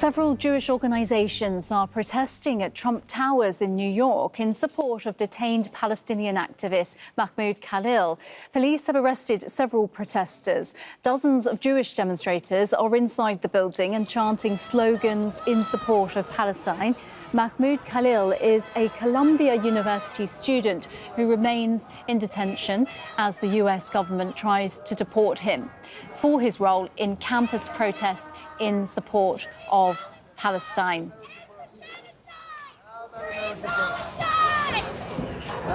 Several Jewish organizations are protesting at Trump Towers in New York in support of detained Palestinian activist Mahmoud Khalil. Police have arrested several protesters. Dozens of Jewish demonstrators are inside the building and chanting slogans in support of Palestine. Mahmoud Khalil is a Columbia University student who remains in detention as the US government tries to deport him for his role in campus protests in support of Palestine.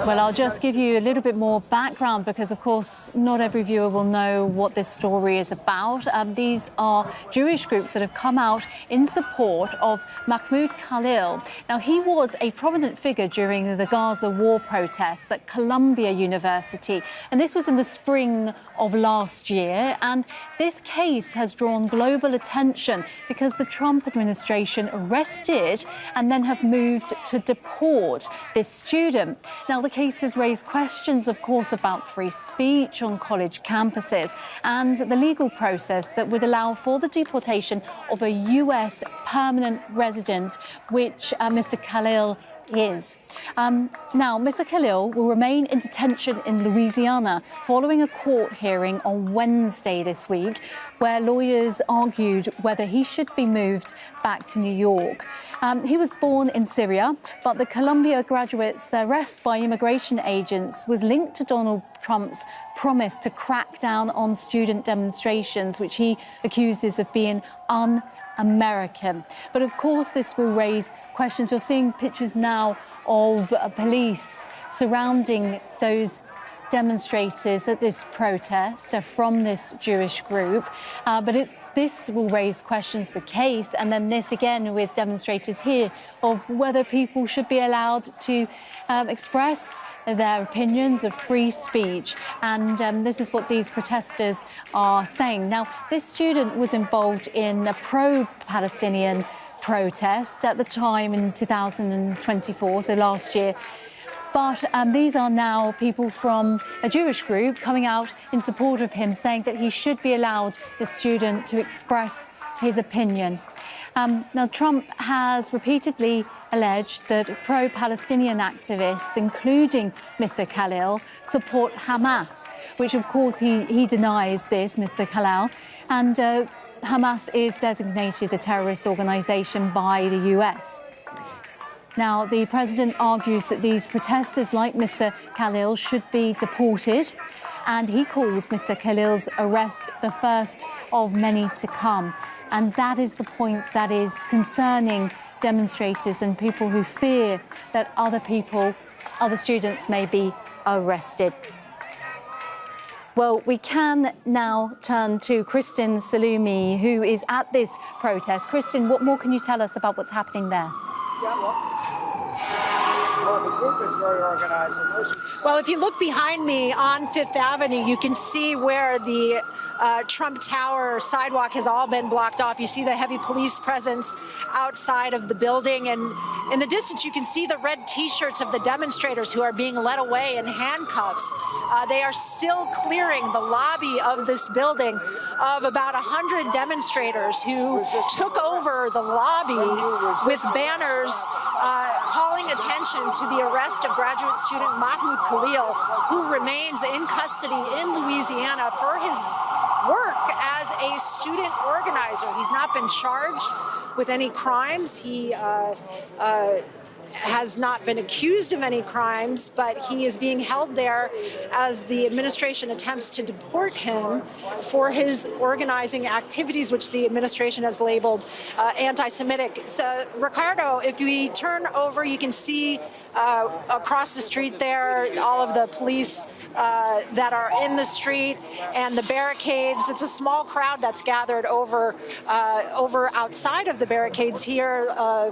Well, I'll just give you a little bit more background because, of course, not every viewer will know what this story is about. These are Jewish groups that have come out in support of Mahmoud Khalil. Now, he was a prominent figure during the Gaza war protests at Columbia University, and this was in the spring of last year. And this case has drawn global attention because the Trump administration arrested and then have moved to deport this student. Now, the case has raised questions, of course, about free speech on college campuses and the legal process that would allow for the deportation of a US permanent resident, which Mr. Khalil is. Now, Mr. Khalil will remain in detention in Louisiana following a court hearing on Wednesday this week, where lawyers argued whether he should be moved back to New York. He was born in Syria, but the Columbia graduate's arrest by immigration agents was linked to Donald Trump's promise to crack down on student demonstrations, which he accuses of being un-American. But of course, this will raise questions. You're seeing pictures now of police surrounding those demonstrators at this protest from this Jewish group. This will raise questions, the case, and then this again with demonstrators here of whether people should be allowed to express their opinions of free speech. And this is what these protesters are saying. Now, this student was involved in a pro-Palestinian protest at the time in 2024, so last year. But these are now people from a Jewish group coming out in support of him, saying that he should be allowed, the student, to express his opinion. Now, Trump has repeatedly alleged that pro-Palestinian activists, including Mr. Khalil, support Hamas, which, of course, he denies this, Mr. Khalil. And Hamas is designated a terrorist organization by the US. Now, the president argues that these protesters, like Mr. Khalil, should be deported, and he calls Mr. Khalil's arrest the first of many to come. And that is the point that is concerning demonstrators and people who fear that other students may be arrested. Well, we can now turn to Kristen Salumi, who is at this protest. Kristen, what more can you tell us about what's happening there? Well, the group is very organized. Well, if you look behind me on Fifth Avenue, you can see where the Trump Tower sidewalk has all been blocked off. You see the heavy police presence outside of the building. And in the distance, you can see the red T-shirts of the demonstrators who are being led away in handcuffs. They are still clearing the lobby of this building of about 100 demonstrators who took over the lobby with banners calling attention to the arrest of graduate student Mahmoud Khalil, who remains in custody in Louisiana for his work as a student organizer. He's not been charged with any crimes. He has not been accused of any crimes, but he is being held there as the administration attempts to deport him for his organizing activities, which the administration has labeled anti-Semitic. So, Ricardo, if we turn over, you can see across the street there all of the police that are in the street and the barricades. It's a small crowd that's gathered over outside of the barricades here,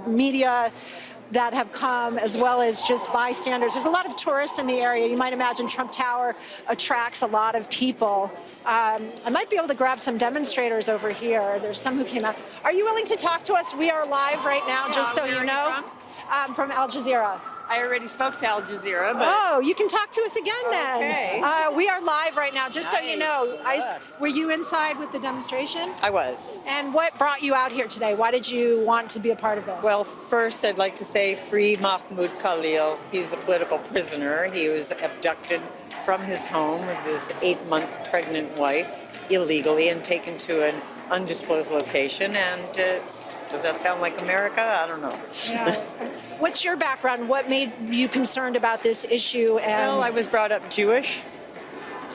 media that have come, as well as just bystanders. There's a lot of tourists in the area. You might imagine Trump Tower attracts a lot of people. I might be able to grab some demonstrators over here. There's some who came out. Are you willing to talk to us? We are live right now, just so you know. From Al Jazeera. I already spoke to Al Jazeera. But... Oh, you can talk to us again then. Okay. We are live right now, just so you know. Were you inside with the demonstration? I was. And what brought you out here today? Why did you want to be a part of this? Well, first I'd like to say free Mahmoud Khalil. He's a political prisoner. He was abducted from his home with his 8-month pregnant wife illegally and taken to an undisclosed location. And does that sound like America? I don't know. Yeah. What's your background? What made you concerned about this issue? Well, I was brought up Jewish.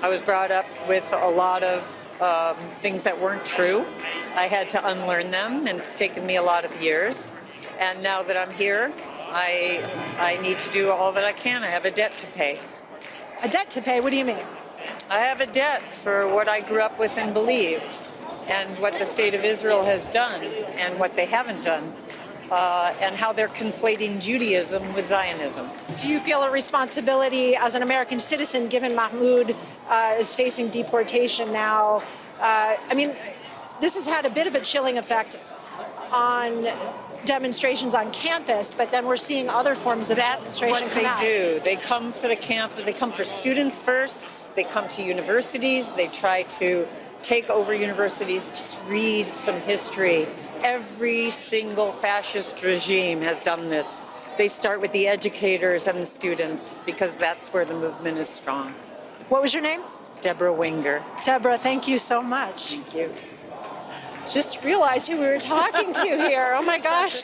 I was brought up with a lot of things that weren't true. I had to unlearn them, and it's taken me a lot of years. And now that I'm here, I need to do all that I can. I have a debt to pay. A debt to pay? What do you mean? I have a debt for what I grew up with and believed, and what the state of Israel has done, and what they haven't done, and how they're conflating Judaism with Zionism. Do you feel a responsibility as an American citizen, given Mahmoud is facing deportation now? I mean, this has had a bit of a chilling effect on demonstrations on campus, but then we're seeing other forms of demonstration come out. That's what they do. They come for the campus. They come for students first. They come to universities. They try to take over universities. Just read some history. Every single fascist regime has done this. They start with the educators and the students because that's where the movement is strong. What was your name? Deborah Winger. Deborah, thank you so much. Thank you. Just realized who we were talking to here. Oh my gosh.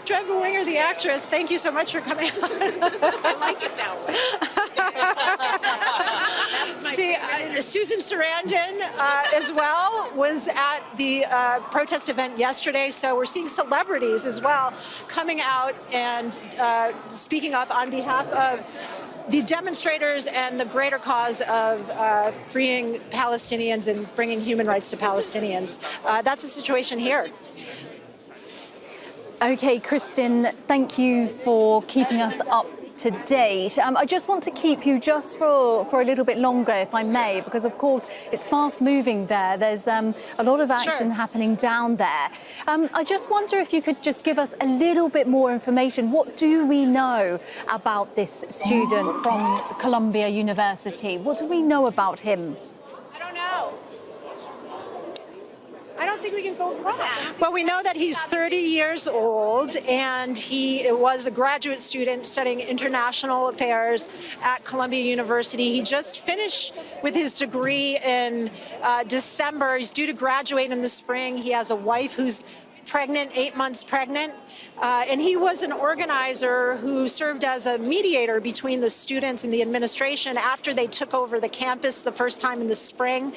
Deborah Winger, the actress, thank you so much for coming on. I like it that way. See, Susan Sarandon as well was at the protest event yesterday, so we're seeing celebrities as well coming out and speaking up on behalf of the demonstrators and the greater cause of freeing Palestinians and bringing human rights to Palestinians. That's the situation here. Okay, Kristen, thank you for keeping us up to date. I just want to keep you just for a little bit longer, if I may, because of course it's fast moving there. There's a lot of action happening down there. I just wonder if you could just give us a little bit more information. What do we know about this student from Columbia University? What do we know about him? I don't know. I don't think we can go wrong. Well, we know that he's 30 years old, and he was a graduate student studying international affairs at Columbia University. He just finished with his degree in December. He's due to graduate in the spring. He has a wife who's pregnant, 8 months pregnant. And he was an organizer who served as a mediator between the students and the administration after they took over the campus the first time in the spring.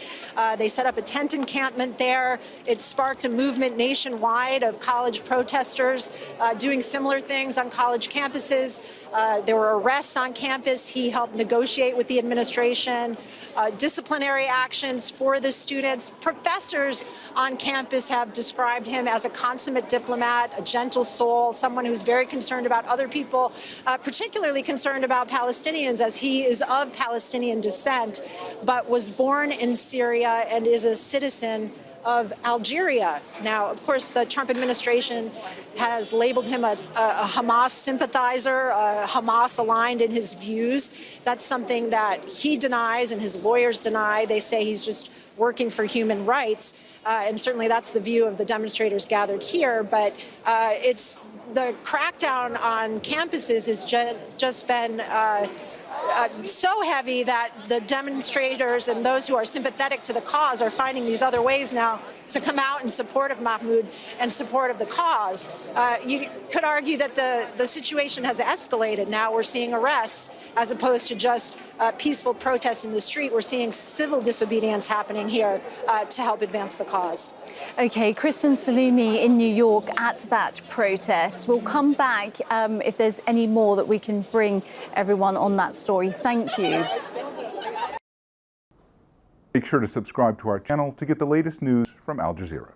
They set up a tent encampment there. It sparked a movement nationwide of college protesters doing similar things on college campuses. There were arrests on campus. He helped negotiate with the administration, disciplinary actions for the students. Professors on campus have described him as a consummate diplomat, a gentle soul, someone who's very concerned about other people, particularly concerned about Palestinians, as he is of Palestinian descent, but was born in Syria and is a citizen of Algeria. Now, of course, the Trump administration has labeled him a Hamas sympathizer, Hamas aligned in his views. That's something that he denies and his lawyers deny. They say he's just working for human rights. And certainly that's the view of the demonstrators gathered here. But it's the crackdown on campuses has just been so heavy that the demonstrators and those who are sympathetic to the cause are finding these other ways now to come out in support of Mahmoud and support of the cause. You could argue that the situation has escalated. Now we're seeing arrests as opposed to just peaceful protests in the street. We're seeing civil disobedience happening here to help advance the cause. Okay, Kristen Salumi in New York at that protest. We'll come back if there's any more that we can bring everyone on that story. Thank you. Make sure to subscribe to our channel to get the latest news from Al Jazeera.